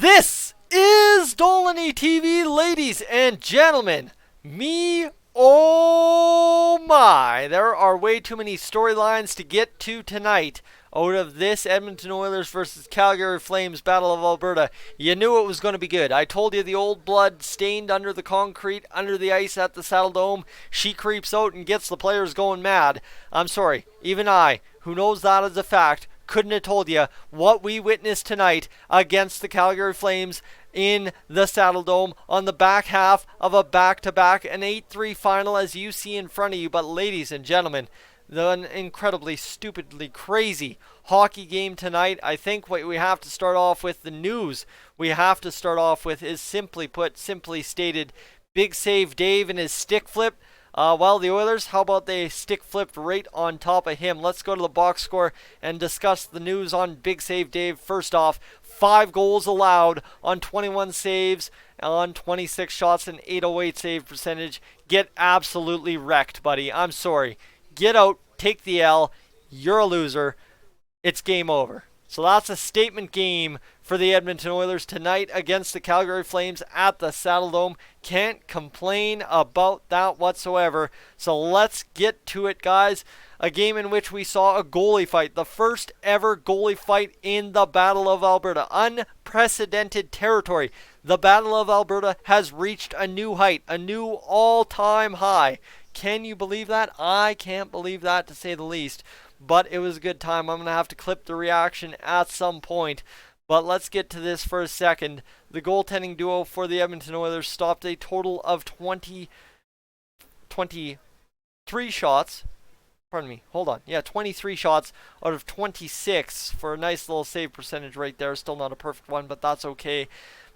This is Dolynny TV, ladies and gentlemen. Oh my, there are way too many storylines to get to tonight out of this Edmonton Oilers versus Calgary Flames Battle of Alberta. You knew it was going to be good. I told you the old blood stained under the concrete, under the ice at the Saddle Dome. She creeps out and gets the players going mad. I'm sorry, even I, who knows that as a fact, couldn't have told you what we witnessed tonight against the Calgary Flames in the Saddle Dome on the back half of a back-to-back, an 8-3 final as you see in front of you. But ladies and gentlemen, the incredibly, stupidly crazy hockey game tonight. I think what we have to start off with, the news we have to start off with is simply put, simply stated, Big Save Dave and his stick flip. Well, the Oilers, how about they stick flipped right on top of him? Let's go to the box score and discuss the news on Big Save Dave. First off, 5 goals allowed on 21 saves on 26 shots and 808 save percentage. Get absolutely wrecked, buddy. I'm sorry. Get out, take the L. You're a loser. It's game over. So that's a statement game for the Edmonton Oilers tonight against the Calgary Flames at the Saddle Dome. Can't complain about that whatsoever. So let's get to it, guys. A game in which we saw a goalie fight. The first ever goalie fight in the Battle of Alberta. Unprecedented territory. The Battle of Alberta has reached a new height, a new all-time high. Can you believe that? I can't believe that, to say the least. But it was a good time. I'm going to have to clip the reaction at some point. But let's get to this for a second. The goaltending duo for the Edmonton Oilers stopped a total of 23 shots. Pardon me. Hold on. Yeah, 23 shots out of 26 for a nice little save percentage right there. Still not a perfect one, but that's okay.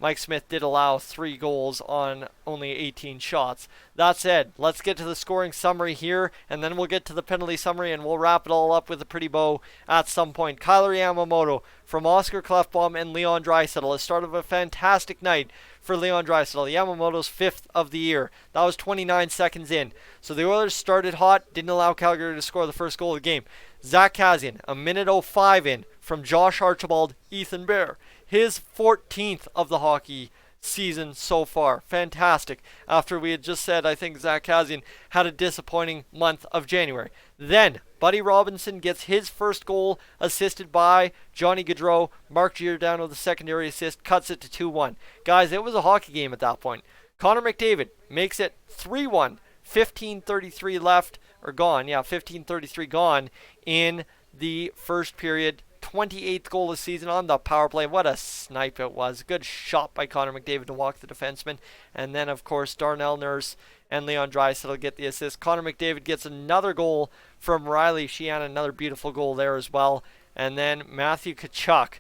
Mike Smith did allow 3 goals on only 18 shots. That said, let's get to the scoring summary here, and then we'll get to the penalty summary, and we'll wrap it all up with a pretty bow at some point. Kyler Yamamoto from Oscar Klefbom and Leon Draisaitl has started a fantastic night for Leon Draisaitl. Yamamoto's 5th of the year. That was 29 seconds in. So the Oilers started hot, didn't allow Calgary to score the first goal of the game. Zach Kassian, a minute 05 in from Josh Archibald, Ethan Bear. His 14th of the hockey season so far. Fantastic. After we had just said, I think Zach Kassian had a disappointing month of January. Then, Buddy Robinson gets his first goal, assisted by Johnny Gaudreau. Mark Giordano, the secondary assist, cuts it to 2-1. Guys, it was a hockey game at that point. Connor McDavid makes it 3-1. 15:33 left, or gone. Yeah, 15:33 gone in the first period. 28th goal of the season on the power play. What a snipe it was. Good shot by Connor McDavid to walk the defenseman. And then, of course, Darnell Nurse and Leon Draisaitl get the assist. Connor McDavid gets another goal from Riley Sheehan. Another beautiful goal there as well. And then Matthew Tkachuk,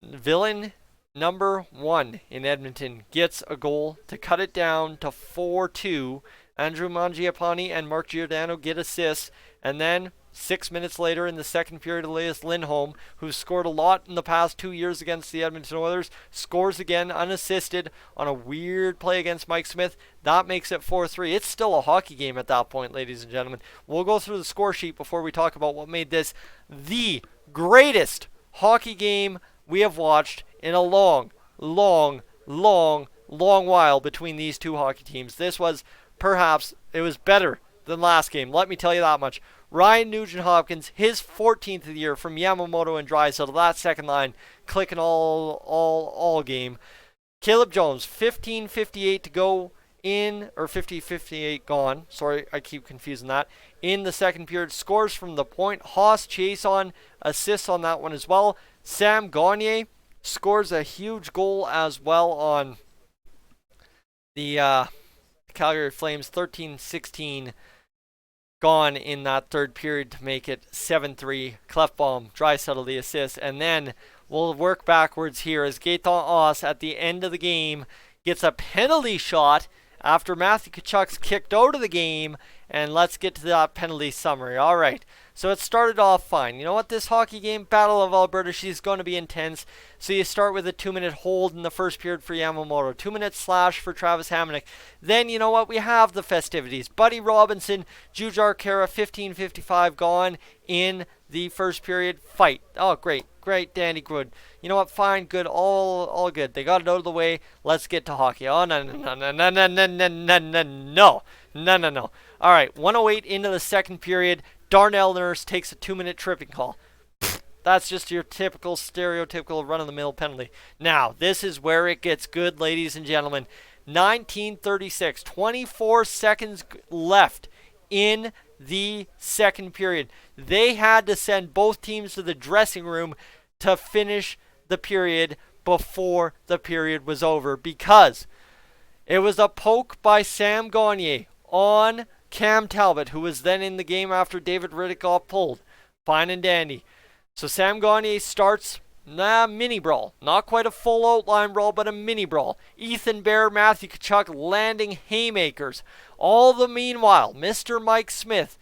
villain number 1 in Edmonton, gets a goal to cut it down to 4-2. Andrew Mangiapane and Mark Giordano get assists. And then 6 minutes later in the second period, Elias Lindholm, who's scored a lot in the past 2 years against the Edmonton Oilers, scores again unassisted on a weird play against Mike Smith. That makes it 4-3. It's still a hockey game at that point, ladies and gentlemen. We'll go through the score sheet before we talk about what made this the greatest hockey game we have watched in a long while between these two hockey teams. This was perhaps, it was better than last game. Let me tell you that much. Ryan Nugent-Hopkins, his 14th of the year from Yamamoto and Draisaitl. That second line clicking all game. Caleb Jones, 15:58 to go in, or 50:58 gone. Sorry, I keep confusing that. In the second period, scores from the point. Haas Chase on assists on that one as well. Sam Gagner scores a huge goal as well on the Calgary Flames. 13:16 gone in that third period to make it 7-3. Klefbom, Draisaitl the assist, and then we'll work backwards here as Gaetan Haas at the end of the game gets a penalty shot after Matthew Tkachuk's kicked out of the game, and let's get to that penalty summary. All right, so it started off fine. You know what, this hockey game, Battle of Alberta, she's going to be intense. So you start with a 2-minute hold in the first period for Yamamoto, 2-minute slash for Travis Hamonic. Then, you know what, we have the festivities. Buddy Robinson, Jujhar Khaira, 15:55 gone in the first period. Fight. Oh, great. Great, dandy, good. You know what? Fine, good, all good. They got it out of the way. Let's get to hockey. Oh, no, no, no, no, no, no, no, no, no, no. No, no, no. All right, 1:08 into the second period. Darnell Nurse takes a 2-minute tripping call. That's just your typical, stereotypical run-of-the-mill penalty. Now, this is where it gets good, ladies and gentlemen. 19:36, 24 seconds left in the second period. They had to send both teams to the dressing room to finish the period before the period was over, because it was a poke by Sam Gagner on Cam Talbot, who was then in the game after David Riddick got pulled. Fine and dandy. So Sam Gagner starts mini brawl. Not quite a full outline brawl, but a mini brawl. Ethan Bear, Matthew Tkachuk landing haymakers. All the meanwhile, Mr. Mike Smith,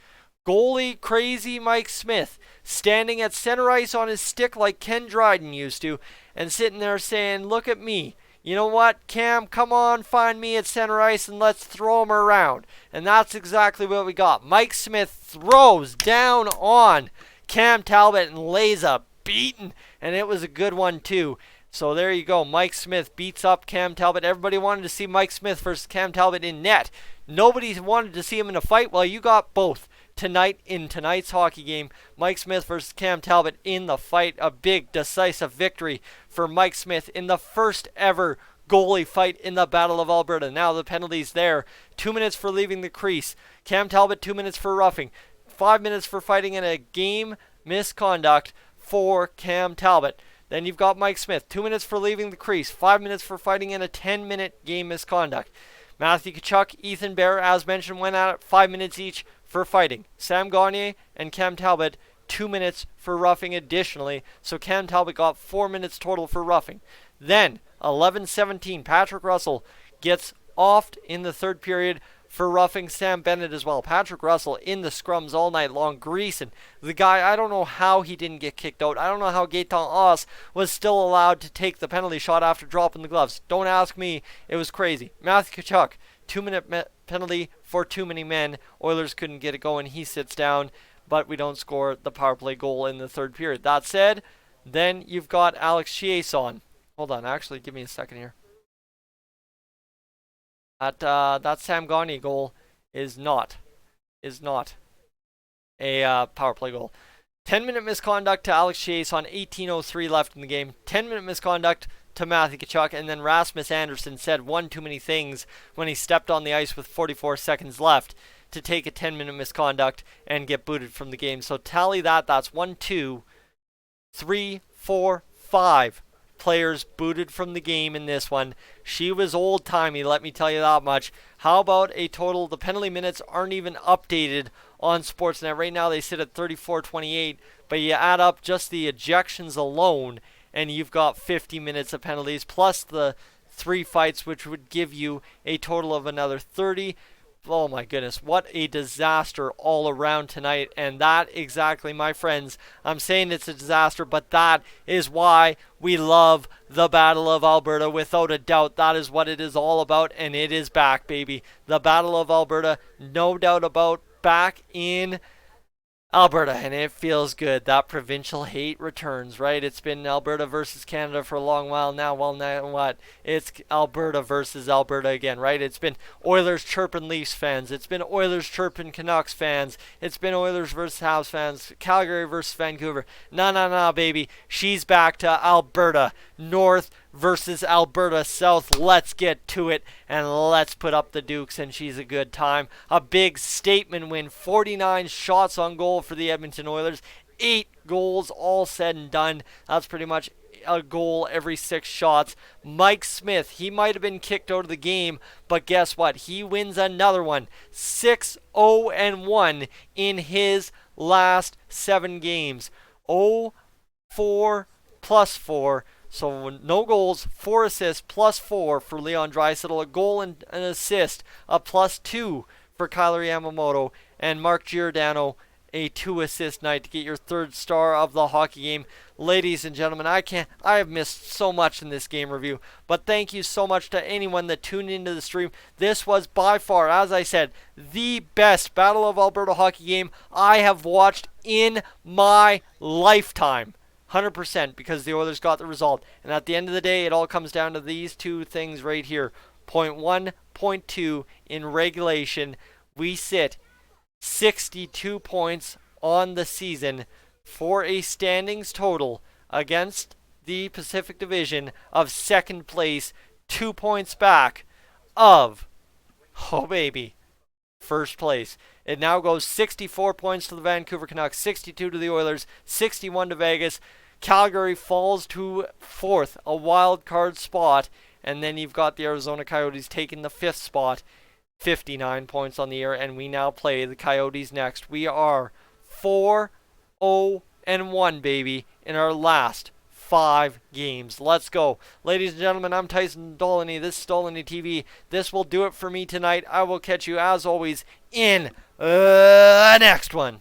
goalie crazy Mike Smith, standing at center ice on his stick like Ken Dryden used to, and sitting there saying, look at me. You know what, Cam, come on, find me at center ice and let's throw him around. And that's exactly what we got. Mike Smith throws down on Cam Talbot and lays a beating, and it was a good one too. So there you go. Mike Smith beats up Cam Talbot. Everybody wanted to see Mike Smith versus Cam Talbot in net. Nobody wanted to see him in a fight. Well, you got both tonight in tonight's hockey game. Mike Smith versus Cam Talbot in the fight. A big, decisive victory for Mike Smith in the first ever goalie fight in the Battle of Alberta. Now the penalties there. 2 minutes for leaving the crease. Cam Talbot, 2 minutes for roughing. 5 minutes for fighting in a game misconduct for Cam Talbot. Then you've got Mike Smith, 2 minutes for leaving the crease, 5 minutes for fighting in a 10-minute game misconduct. Matthew Tkachuk, Ethan Bear, as mentioned, went at it, 5 minutes each for fighting. Sam Gagner and Cam Talbot, 2 minutes for roughing additionally, so Cam Talbot got 4 minutes total for roughing. Then, 11-17, Patrick Russell gets offed in the third period for roughing Sam Bennett as well. Patrick Russell in the scrums all night long, greasing the guy. I don't know how he didn't get kicked out. I don't know how Gaetan Oss was still allowed to take the penalty shot after dropping the gloves. Don't ask me. It was crazy. Matthew Tkachuk, 2-minute penalty for too many men. Oilers couldn't get it going. He sits down, but we don't score the power play goal in the third period. That said, then you've got Alex Chiasson. Hold on, actually, give me a second here. That Sam Gagner goal is not a power play goal. 10-minute misconduct to Alex Chiasson, 18:03 left in the game. 10-minute misconduct to Matthew Tkachuk, and then Rasmus Andersson said one too many things when he stepped on the ice with 44 seconds left to take a 10-minute misconduct and get booted from the game. So tally that. That's 1, 2, 3, 4, 5 players booted from the game in this one. She was old-timey, let me tell you that much. How about a total? The penalty minutes aren't even updated on Sportsnet. Right now they sit at 34-28, but you add up just the ejections alone, and you've got 50 minutes of penalties, plus the 3 fights, which would give you a total of another 30. Oh my goodness, what a disaster all around tonight. And that exactly, my friends, I'm saying it's a disaster, but that is why we love the Battle of Alberta. Without a doubt, that is what it is all about, and it is back, baby. The Battle of Alberta, no doubt about, back in Alberta, and it feels good. That provincial hate returns, right? It's been Alberta versus Canada for a long while now. Well, now what? It's Alberta versus Alberta again, right? It's been Oilers chirping Leafs fans. It's been Oilers chirping Canucks fans. It's been Oilers versus Habs fans. Calgary versus Vancouver. No, baby. She's back to Alberta. North versus Alberta South. Let's get to it, and let's put up the Dukes, and she's a good time. A big statement win. 49 shots on goal for the Edmonton Oilers. 8 goals all said and done. That's pretty much a goal every 6 shots. Mike Smith, he might have been kicked out of the game, but guess what? He wins another one. 6-0-1 in his last 7 games. 0-4 plus 4. So no goals, 4 assists, plus 4 for Leon Draisaitl, a goal and an assist, a plus 2 for Kyler Yamamoto, and Mark Giordano a 2-assist night to get your 3rd star of the hockey game. Ladies and gentlemen, I have missed so much in this game review, but thank you so much to anyone that tuned into the stream. This was by far, as I said, the best Battle of Alberta hockey game I have watched in my lifetime. 100%, because the Oilers got the result. And at the end of the day, it all comes down to these two things right here. Point 1, point 2 in regulation. We sit 62 points on the season for a standings total against the Pacific Division of 2nd place, 2 points back of, oh baby, 1st place. It now goes 64 points to the Vancouver Canucks, 62 to the Oilers, 61 to Vegas. Calgary falls to 4th, a wild card spot, and then you've got the Arizona Coyotes taking the 5th spot, 59 points on the year, and we now play the Coyotes next. We are 4-0-1, baby, in our last 5 games. Let's go. Ladies and gentlemen, I'm Tyson Dolynny. This is Dolynny TV. This will do it for me tonight. I will catch you, as always, in the next one.